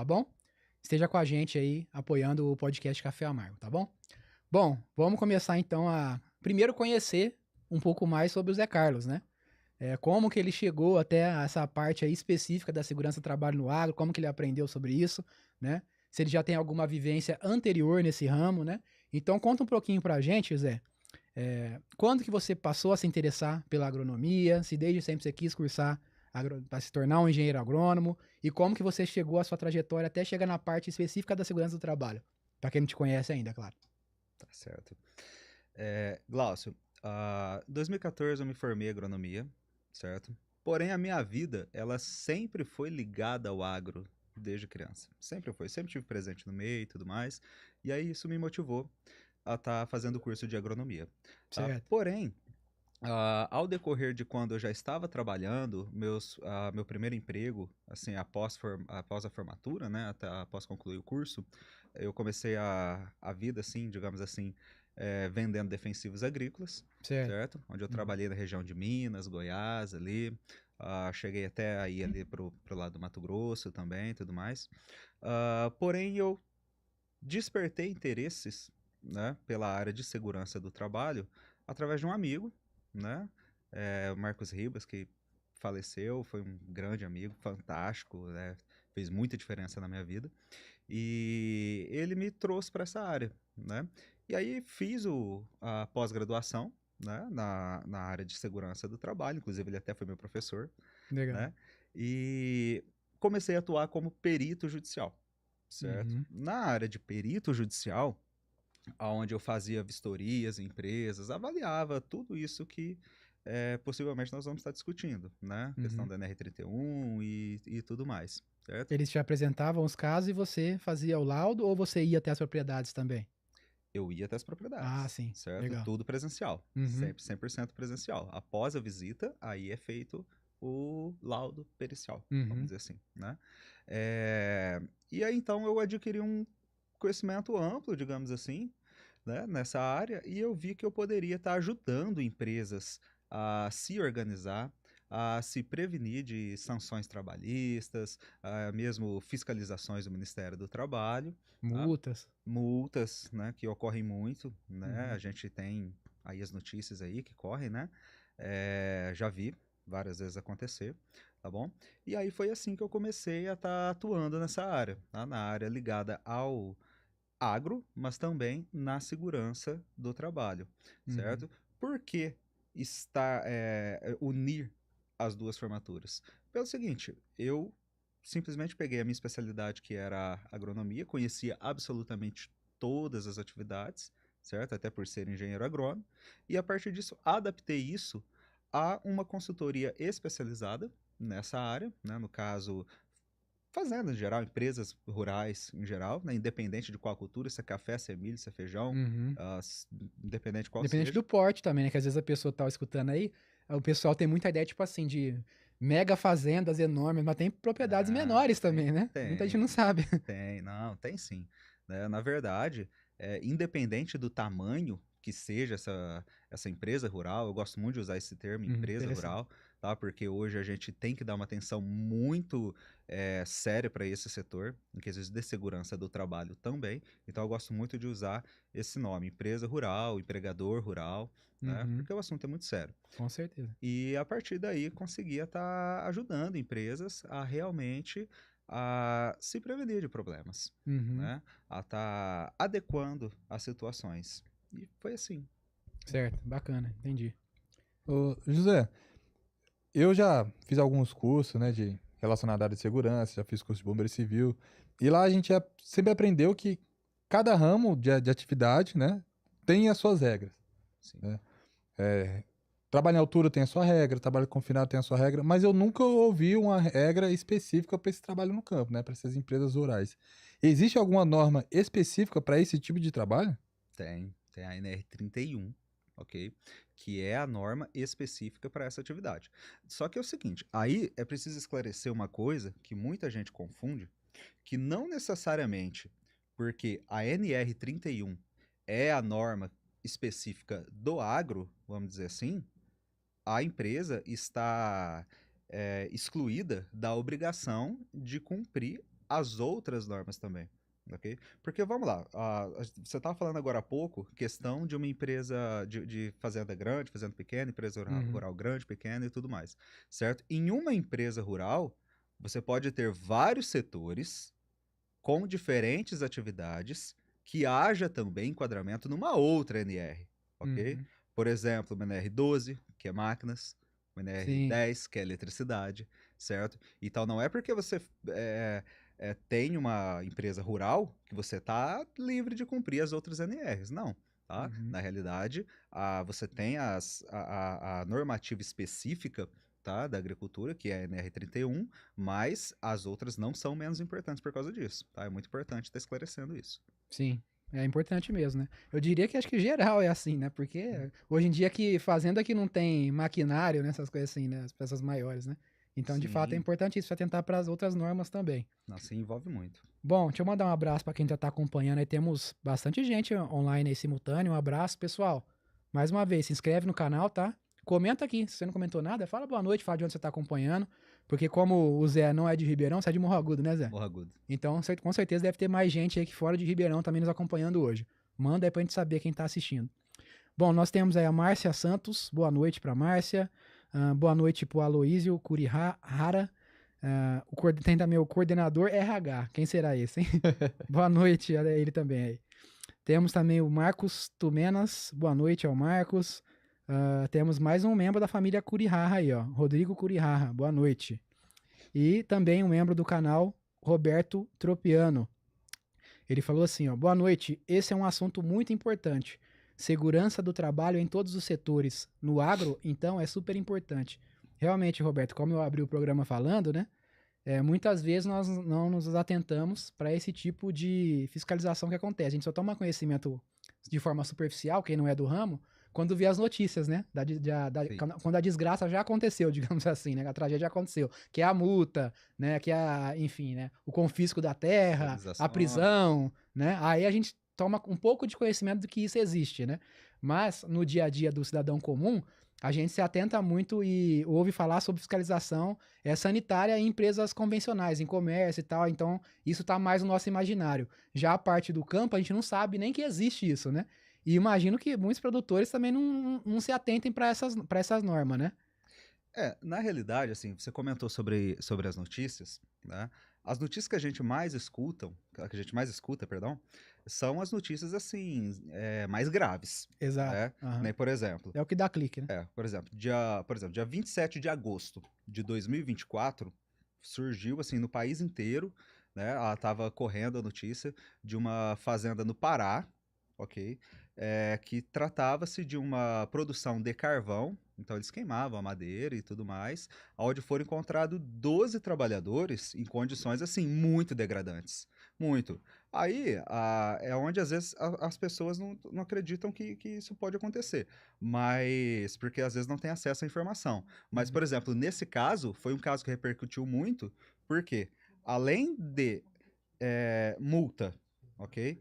tá bom? Esteja com a gente aí, apoiando o podcast Café Amargo, tá bom? Bom, vamos começar então a primeiro conhecer um pouco mais sobre o Zé Carlos, né? Como que ele chegou até essa parte aí específica da segurança do trabalho no agro, como que ele aprendeu sobre isso, né? Se ele já tem alguma vivência anterior nesse ramo, né? Então conta um pouquinho pra gente, Zé, quando que você passou a se interessar pela agronomia, se desde sempre você quis cursar para se tornar um engenheiro agrônomo, e como que você chegou a sua trajetória até chegar na parte específica da segurança do trabalho, para quem não te conhece ainda, claro. Tá certo. Glaucio, 2014 eu me formei em agronomia, certo? Porém, a minha vida, ela sempre foi ligada ao agro desde criança. Sempre foi, sempre tive presente no meio e tudo mais. E aí isso me motivou a estar fazendo o curso de agronomia, tá? Certo. Porém, ao decorrer de quando eu já estava trabalhando, meu primeiro emprego, assim, após a formatura, né, até após concluir o curso, eu comecei a vida, assim, digamos assim, vendendo defensivos agrícolas, Certo. certo? Onde eu trabalhei na região de Minas, Goiás, ali, cheguei até aí ali pro lado do Mato Grosso também, tudo mais. Porém, eu despertei interesses, né, pela área de segurança do trabalho através de um amigo, né, o Marcos Ribas, que faleceu, foi um grande amigo, fantástico, né, fez muita diferença na minha vida, e ele me trouxe para essa área, né, e aí fiz a pós-graduação, né, na área de segurança do trabalho, inclusive ele até foi meu professor, Legal. né, e comecei a atuar como perito judicial, certo? Uhum. Na área de perito judicial, onde eu fazia vistorias em empresas, avaliava tudo isso que possivelmente nós vamos estar discutindo, né? Questão Uhum. da NR31 e tudo mais, certo? Eles te apresentavam os casos e você fazia o laudo ou você ia até as propriedades também? Eu ia até as Ah, propriedades, sim. certo? Legal. Tudo presencial, Uhum. sempre 100% presencial. Após a visita, aí é feito o laudo pericial, vamos Uhum. dizer assim, né? E aí então eu adquiri um conhecimento amplo, digamos assim, né, nessa área, e eu vi que eu poderia estar ajudando empresas a se organizar, a se prevenir de sanções trabalhistas, mesmo fiscalizações do Ministério do Trabalho, tá? Multas. Multas, né, que ocorrem muito, né? A Uhum. gente tem aí as notícias aí que correm, né? Já vi várias vezes acontecer, tá bom? E aí foi assim que eu comecei a estar atuando nessa área, tá? Na área ligada ao agro, mas também na segurança do trabalho, Uhum. certo? Por que unir as duas formaturas? Pelo seguinte, eu simplesmente peguei a minha especialidade, que era a agronomia, conhecia absolutamente todas as atividades, certo? Até por ser engenheiro agrônomo, e a partir disso adaptei isso a uma consultoria especializada nessa área, né? No caso, fazendas em geral, empresas rurais em geral, né? Independente de qual cultura, se é café, se é milho, se é feijão, Uhum. independente de qual Dependente seja. do porte também, né? Que às vezes a pessoa tá escutando aí, o pessoal tem muita ideia, tipo assim, de mega fazendas enormes, mas tem propriedades Não, menores também, né? Muita gente não tem, sabe. não, tem sim. Né? Na verdade, independente do tamanho que seja essa empresa rural, eu gosto muito de usar esse termo, empresa Interessante. rural, tá? Porque hoje a gente tem que dar uma atenção muito séria para esse setor, em questões de segurança do trabalho também. Então eu gosto muito de usar esse nome, empresa rural, empregador rural, né? Uhum. Porque o assunto é muito sério. Com certeza. E a partir daí conseguia estar ajudando empresas a realmente se prevenir de problemas, Uhum. né? A estar adequando as situações. E foi assim. Certo. Bacana. Entendi. Ô, José, eu já fiz alguns cursos, né, de relacionado à área de segurança, já fiz curso de bombeiro civil, e lá a gente sempre aprendeu que cada ramo de atividade, né, tem as suas regras, Sim. né? É, trabalho em altura tem a sua regra, trabalho confinado tem a sua regra, mas eu nunca ouvi uma regra específica para esse trabalho no campo, né, para essas empresas rurais. Existe alguma norma específica para esse tipo de trabalho? Tem a NR31, ok? Que é a norma específica para essa atividade. Só que é o seguinte, aí é preciso esclarecer uma coisa que muita gente confunde, que não necessariamente porque a NR31 é a norma específica do agro, vamos dizer assim, a empresa está excluída da obrigação de cumprir as outras normas também. Ok? Porque vamos lá, você estava falando agora há pouco, questão de uma empresa de fazenda grande, fazenda pequena, empresa rural grande, pequena e tudo mais, certo? Em uma empresa rural, você pode ter vários setores com diferentes atividades que haja também enquadramento numa outra NR, ok? Por exemplo, uma NR12, que é máquinas, uma NR10, que é eletricidade, certo? Então não é porque você tem uma empresa rural que você está livre de cumprir as outras NRs, não. Tá? Na realidade, você tem a normativa específica, tá, da agricultura, que é a NR31, mas as outras não são menos importantes por causa disso. Tá? É muito importante estar esclarecendo isso. Sim, é importante mesmo, né? Eu diria que acho que geral é assim, né? Porque hoje em dia que fazenda que não tem maquinário, né? Essas coisas assim, né? As peças maiores, né? Então, de fato, é importante isso, atentar para as outras normas também. Nossa, envolve muito. Bom, deixa eu mandar um abraço para quem já está acompanhando aí. Temos bastante gente online aí simultâneo. Um abraço, pessoal. Mais uma vez, se inscreve no canal, tá? Comenta aqui. Se você não comentou nada, fala boa noite, fala de onde você está acompanhando. Porque como o Zé não é de Ribeirão, você é de Morro Agudo, né, Zé? Morro Agudo. Então, com certeza deve ter mais gente aí aqui fora de Ribeirão também nos acompanhando hoje. Manda aí pra gente saber quem tá assistindo. Bom, nós temos aí a Márcia Santos. Boa noite pra Márcia. Boa noite pro Aloísio Curihara. Tem também o coordenador RH. Quem será esse, hein? Boa noite a ele também aí. Temos também o Marcos Tumenas. Boa noite ao Marcos. Temos mais um membro da família Curihara aí, ó. Rodrigo Curihara. Boa noite. E também um membro do canal, Roberto Tropiano. Ele falou assim, ó, boa noite, esse é um assunto muito importante. Segurança do trabalho em todos os setores. No agro, então, é super importante. Realmente, Roberto, como eu abri o programa falando, né? Muitas vezes nós não nos atentamos para esse tipo de fiscalização que acontece. A gente só toma conhecimento de forma superficial, quem não é do ramo, quando vê as notícias, né? Quando a desgraça já aconteceu, digamos assim, né? A tragédia já aconteceu. Que é a multa, né? Que é, enfim, né? O confisco da terra, a prisão, né? Aí a gente toma um pouco de conhecimento do que isso existe, né? Mas no dia a dia do cidadão comum, a gente se atenta muito e ouve falar sobre fiscalização sanitária em empresas convencionais, em comércio e tal. Então, isso está mais no nosso imaginário. Já a parte do campo, a gente não sabe nem que existe isso, né? E imagino que muitos produtores também não se atentem para essas normas, né? Na realidade, assim, você comentou sobre as notícias, né? As notícias que a gente mais escuta, perdão, são as notícias, assim, mais graves. Exato. Né? Por exemplo... É o que dá clique, né? Por exemplo, dia 27 de agosto de 2024, surgiu, assim, no país inteiro, né? Ela estava correndo a notícia de uma fazenda no Pará, ok? Que tratava-se de uma produção de carvão, então eles queimavam a madeira e tudo mais, onde foram encontrados 12 trabalhadores em condições, assim, muito degradantes. Muito. Aí é onde, às vezes, as pessoas não acreditam que isso pode acontecer, mas porque, às vezes, não tem acesso à informação. Mas, por exemplo, nesse caso, foi um caso que repercutiu muito, porque, além de multa, ok?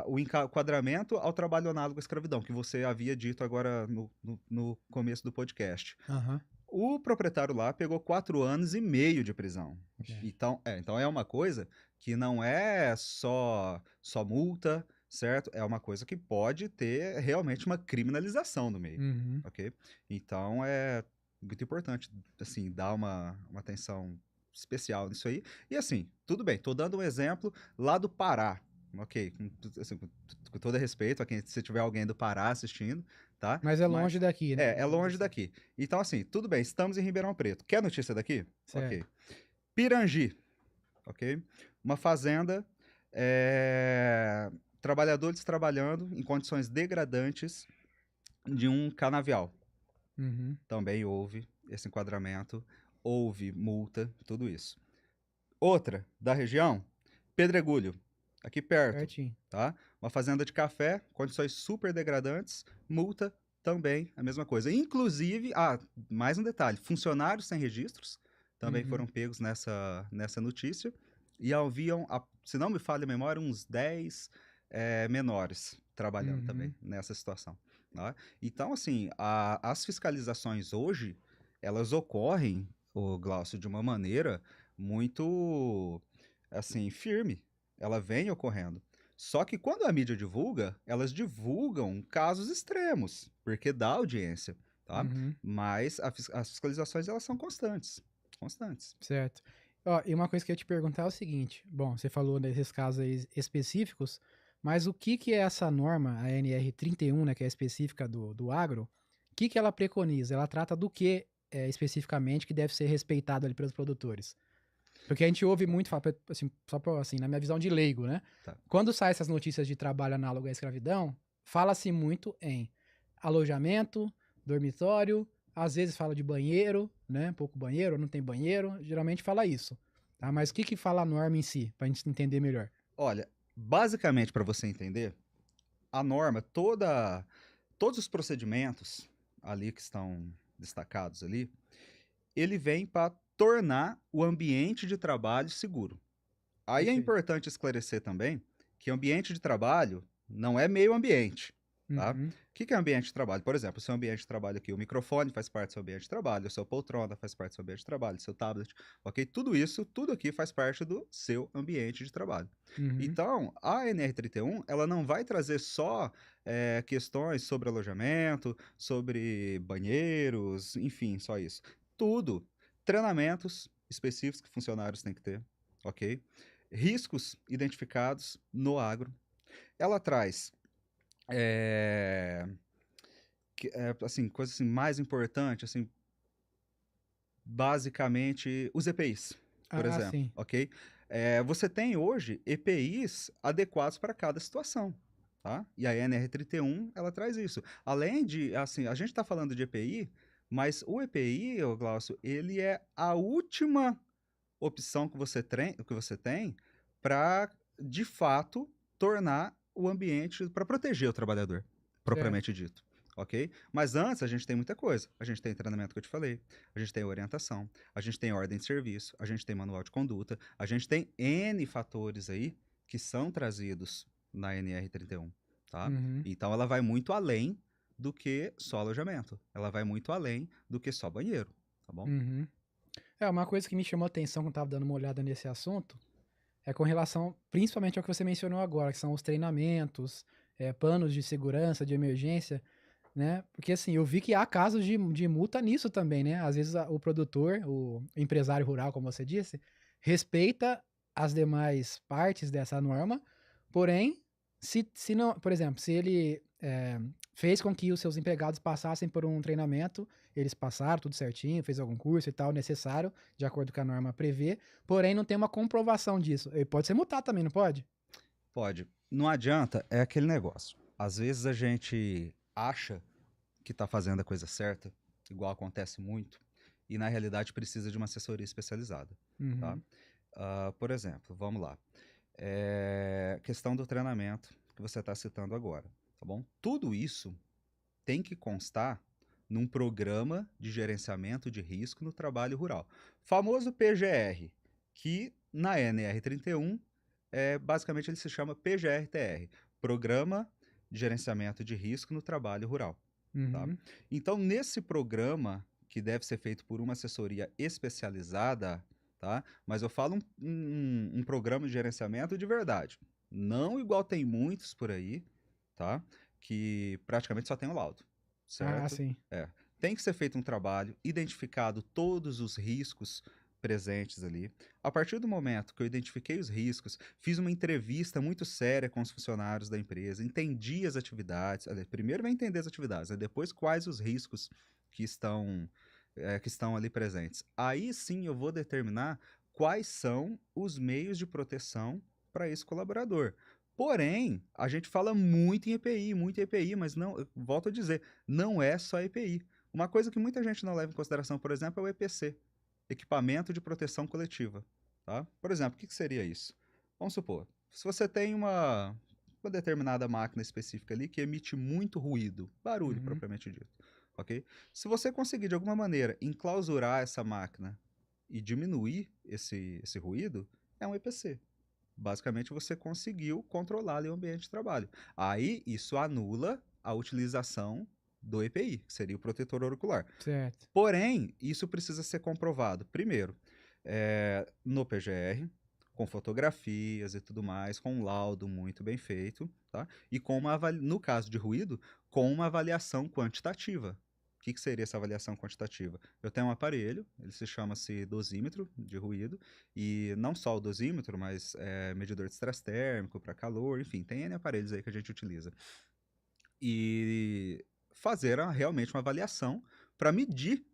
O enquadramento ao trabalho análogo à escravidão, que você havia dito agora no começo do podcast. O proprietário lá pegou 4 anos e meio de prisão. Então é uma coisa que não é só multa, certo? É uma coisa que pode ter realmente uma criminalização no meio, ok? Então é muito importante, assim, dar uma atenção especial nisso aí. E assim, tudo bem, tô dando um exemplo lá do Pará, ok? Assim, com todo respeito a quem, se tiver alguém do Pará assistindo, tá? Mas é longe daqui, né? É longe daqui. Então, assim, tudo bem, estamos em Ribeirão Preto. Quer notícia daqui? Certo. Ok. Pirangi, ok? Uma fazenda, trabalhadores trabalhando em condições degradantes de um canavial. Também houve esse enquadramento, houve multa, tudo isso. Outra, da região, Pedregulho, aqui perto. Pertinho. Tá? Uma fazenda de café, condições super degradantes, multa também, a mesma coisa. Inclusive, mais um detalhe, funcionários sem registros também foram pegos nessa notícia e haviam, se não me falha a memória, uns 10 menores trabalhando também nessa situação. Tá? Então, assim, as fiscalizações hoje, elas ocorrem, Glaucio, de uma maneira muito assim, firme. Ela vem ocorrendo. Só que quando a mídia divulga, elas divulgam casos extremos, porque dá audiência, tá? Uhum. Mas as fiscalizações, elas são constantes. Constantes. Certo. Ó, e uma coisa que eu ia te perguntar é o seguinte: bom, você falou desses casos aí específicos, mas o que que é essa norma, a NR31, né, que é específica do agro, o que que ela preconiza? Ela trata do que especificamente que deve ser respeitado ali pelos produtores? Porque a gente ouve muito, assim, só pra, assim, na minha visão de leigo, né? Tá. Quando saem essas notícias de trabalho análogo à escravidão, fala-se muito em alojamento, dormitório, às vezes fala de banheiro, né? Pouco banheiro, não tem banheiro, geralmente fala isso. Tá? Mas o que que fala a norma em si, pra gente entender melhor? Olha, basicamente, para você entender, a norma, todos os procedimentos ali que estão destacados ali, ele vem para tornar o ambiente de trabalho seguro. Aí é Perfeito. importante esclarecer também que ambiente de trabalho não é meio ambiente, tá? Uhum. O que é ambiente de trabalho? Por exemplo, o seu ambiente de trabalho aqui, o microfone faz parte do seu ambiente de trabalho, o seu poltrona faz parte do seu ambiente de trabalho, o seu tablet, ok? Tudo isso, tudo aqui faz parte do seu ambiente de trabalho. Uhum. Então, a NR31, ela não vai trazer só questões sobre alojamento, sobre banheiros, enfim, só isso. Tudo. Treinamentos específicos que funcionários têm que ter, ok? Riscos identificados no agro. Ela traz, assim, coisa assim, mais importante, assim, basicamente, os EPIs, por Ah, exemplo, sim. ok? Você tem hoje EPIs adequados para cada situação, tá? E a NR31, ela traz isso. Além de, assim, a gente está falando de EPI, mas o EPI, ô Glaucio, ele é a última opção que você tem para, de fato, tornar o ambiente, para proteger o trabalhador, Certo. propriamente dito. Ok? Mas antes a gente tem muita coisa. A gente tem treinamento que eu te falei, a gente tem orientação, a gente tem ordem de serviço, a gente tem manual de conduta, a gente tem N fatores aí que são trazidos na NR31, tá? Uhum. Então ela vai muito além do que só alojamento. Ela vai muito além do que só banheiro, tá bom? Uhum. Uma coisa que me chamou a atenção quando eu tava dando uma olhada nesse assunto é com relação, principalmente ao que você mencionou agora, que são os treinamentos, planos de segurança, de emergência, né? Porque assim, eu vi que há casos de multa nisso também, né? Às vezes o produtor, o empresário rural, como você disse, respeita as demais partes dessa norma, porém, se não, por exemplo, se ele fez com que os seus empregados passassem por um treinamento, eles passaram tudo certinho, fez algum curso e tal, necessário, de acordo com a norma prevê, porém não tem uma comprovação disso. Ele pode ser multado também, não pode? Pode. Não adianta, é aquele negócio. Às vezes a gente acha que está fazendo a coisa certa, igual acontece muito, e na realidade precisa de uma assessoria especializada, tá? Uhum. Por exemplo, vamos lá. Questão do treinamento que você está citando agora, tá bom? Tudo isso tem que constar num programa de gerenciamento de risco no trabalho rural. Famoso PGR, que na NR31, basicamente ele se chama PGR-TR, Programa de Gerenciamento de Risco no Trabalho Rural. Tá? Uhum. Então, nesse programa, que deve ser feito por uma assessoria especializada, tá? Mas eu falo um programa de gerenciamento de verdade. Não igual tem muitos por aí, tá? Que praticamente só tem o laudo, Ah, certo? sim. Tem que ser feito um trabalho, identificado todos os riscos presentes ali. A partir do momento que eu identifiquei os riscos, fiz uma entrevista muito séria com os funcionários da empresa, entendi as atividades. Primeiro vai entender as atividades, né? Depois quais os riscos que estão ali presentes. Aí sim eu vou determinar quais são os meios de proteção para esse colaborador. Porém, a gente fala muito em EPI, mas não, eu volto a dizer, não é só EPI. Uma coisa que muita gente não leva em consideração, por exemplo, é o EPC, Equipamento de Proteção Coletiva. Tá? Por exemplo, o que seria isso? Vamos supor, se você tem uma determinada máquina específica ali que emite muito ruído, barulho Uhum. propriamente dito, ok? Se você conseguir de alguma maneira enclausurar essa máquina e diminuir esse ruído, é um EPC. Basicamente, você conseguiu controlar ali o ambiente de trabalho. Aí, isso anula a utilização do EPI, que seria o protetor auricular. Certo. Porém, isso precisa ser comprovado, primeiro, no PGR, com fotografias e tudo mais, com um laudo muito bem feito, tá? E no caso de ruído, com uma avaliação quantitativa. O que seria essa avaliação quantitativa? Eu tenho um aparelho, ele se chama-se dosímetro de ruído, e não só o dosímetro, mas medidor de estresse térmico para calor, enfim, tem N aparelhos aí que a gente utiliza. E fazer realmente uma avaliação para medir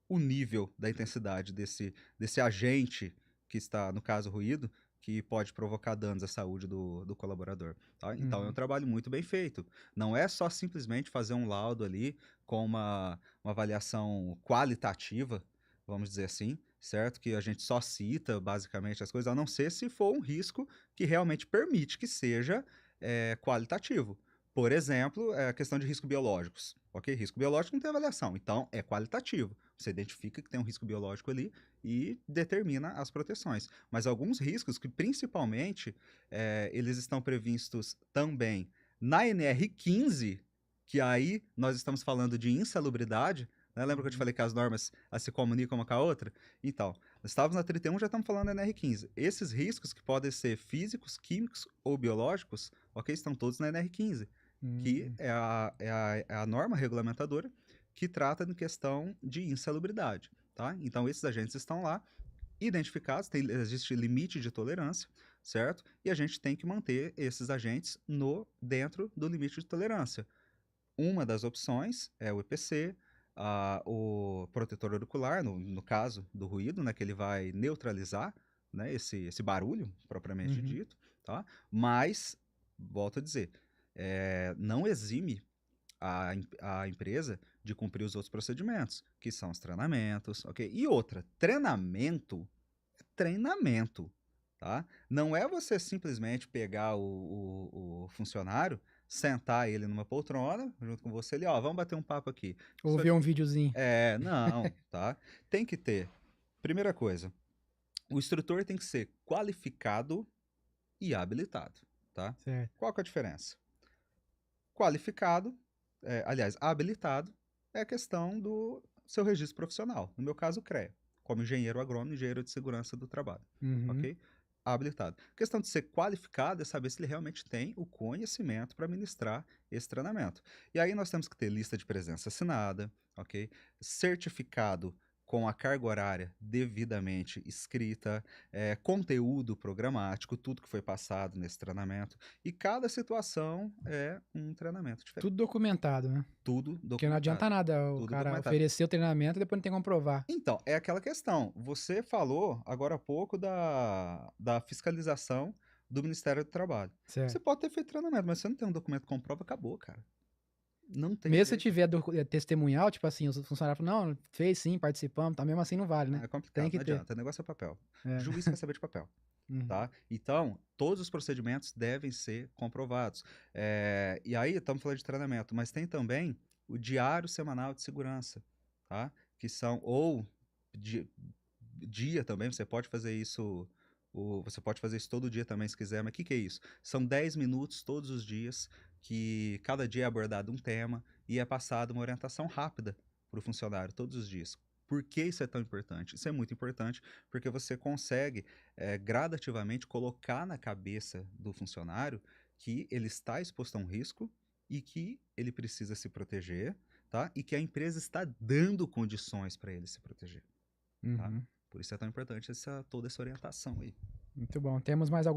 o nível da intensidade desse agente que está, no caso, ruído, que pode provocar danos à saúde do colaborador. Tá? Então, é um trabalho muito bem feito. Não é só simplesmente fazer um laudo ali com uma avaliação qualitativa, vamos dizer assim, certo? Que a gente só cita, basicamente, as coisas, a não ser se for um risco que realmente permite que seja qualitativo. Por exemplo, a questão de riscos biológicos. Ok? Risco biológico não tem avaliação, então é qualitativo. Você identifica que tem um risco biológico ali e determina as proteções. Mas alguns riscos que, principalmente, eles estão previstos também na NR15, que aí nós estamos falando de insalubridade, né? Lembra que eu te falei que as normas se comunicam uma com a outra? Então, nós estávamos na 31, já estamos falando da NR15. Esses riscos que podem ser físicos, químicos ou biológicos, ok, estão todos na NR15. Que é a norma regulamentadora que trata de questão de insalubridade, tá? Então, esses agentes estão lá identificados, existe limite de tolerância, certo? E a gente tem que manter esses agentes dentro do limite de tolerância. Uma das opções é o EPC, o protetor auricular, no caso do ruído, né, que ele vai neutralizar, né, esse barulho, propriamente dito, tá? Mas, volto a dizer, não exime a empresa de cumprir os outros procedimentos, que são os treinamentos, ok? E outra, treinamento é treinamento, tá? Não é você simplesmente pegar o funcionário, sentar ele numa poltrona, junto com você ali, ó, vamos bater um papo aqui. Ou ver um videozinho. Não, tá? Tem que ter, primeira coisa, o instrutor tem que ser qualificado e habilitado, tá? Certo. Qual que é a diferença? Qualificado, aliás, habilitado, é a questão do seu registro profissional. No meu caso, o CREA, como engenheiro agrônomo, engenheiro de segurança do trabalho. Ok? Habilitado. A questão de ser qualificado é saber se ele realmente tem o conhecimento para ministrar esse treinamento. E aí nós temos que ter lista de presença assinada, ok? Certificado com a carga horária devidamente escrita, conteúdo programático, tudo que foi passado nesse treinamento. E cada situação é um treinamento diferente. Tudo documentado, né? Tudo documentado. Porque não adianta nada o cara oferecer o treinamento e depois não tem como provar. Então, é aquela questão. Você falou agora há pouco da fiscalização do Ministério do Trabalho. Certo. Você pode ter feito treinamento, mas você não tem um documento que comprova, acabou, cara. Não tem mesmo se tiver testemunhal, tipo assim, os funcionários falam, não, fez sim, participamos, tá, mesmo assim não vale, né? É complicado, tem que não ter. adianta, o negócio é papel. Juiz quer saber de papel, tá? Então, todos os procedimentos devem ser comprovados. E aí, estamos falando de treinamento, mas tem também o diário semanal de segurança, tá? Que são, ou dia também, você pode fazer isso... Você pode fazer isso todo dia também, se quiser, mas o que é isso? São 10 minutos todos os dias, que cada dia é abordado um tema e é passada uma orientação rápida para o funcionário todos os dias. Por que isso é tão importante? Isso é muito importante porque você consegue gradativamente colocar na cabeça do funcionário que ele está exposto a um risco e que ele precisa se proteger, tá? E que a empresa está dando condições para ele se proteger. Tá? Por isso é tão importante toda essa orientação aí. Muito bom. Temos mais algum